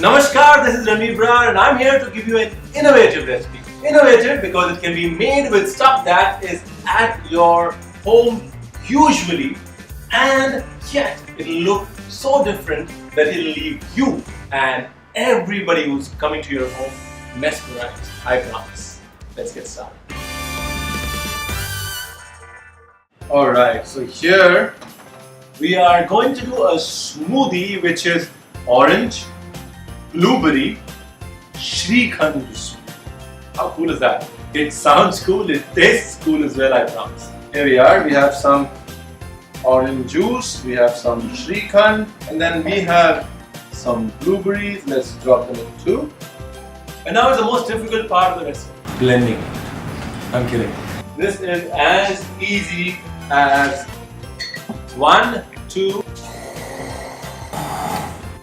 Namaskar, this is Ranveer Brar and I'm here to give you an innovative recipe. Innovative because it can be made with stuff that is at your home usually, and yet it'll look so different that it'll leave you and everybody who's coming to your home mesmerized. I promise. Let's get started. Alright, so here we are going to do a smoothie which is orange, blueberry, Shrikand smoothie. How cool is that? It sounds cool, it tastes cool as well, I promise. Here we are, we have some orange juice, we have some Shrikand, and then we have some blueberries. Let's drop them in too. And now is the most difficult part of the recipe. Blending. I'm kidding. This is as easy as 1, 2.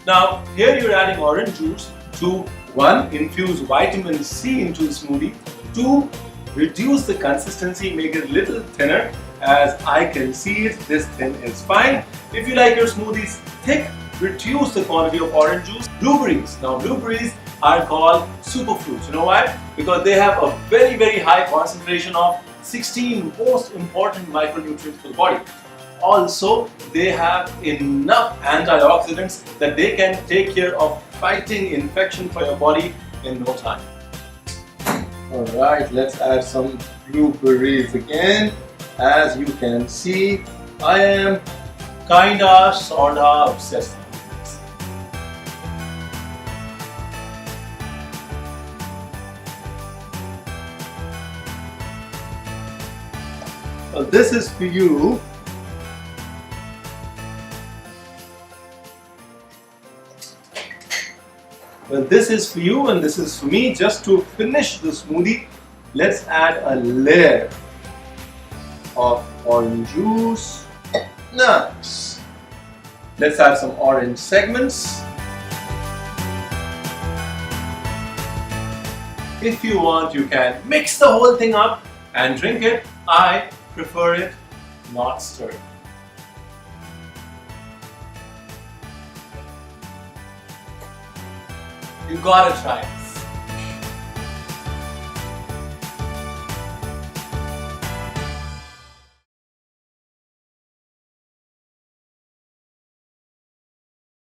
Now here you're adding orange juice to 1. Infuse vitamin C into the smoothie. 2. Reduce the consistency, make it a little thinner. As I can see it, this thin is fine. If you like your smoothies thick, reduce the quantity of orange juice. Blueberries. Now blueberries are called superfruits. You know why? Because they have a very high concentration of 16 most important micronutrients for the body. Also, they have enough antioxidants that they can take care of fighting infection for your body in no time. Alright, let's add some blueberries again. As you can see, I am sorta obsessed with this. Well, this is for you. Well, this is for you and this is for me. Just to finish the smoothie, let's add a layer of orange juice. Nice. Let's add some orange segments. If you want, you can mix the whole thing up and drink it. I prefer it not stirred. You gotta try it.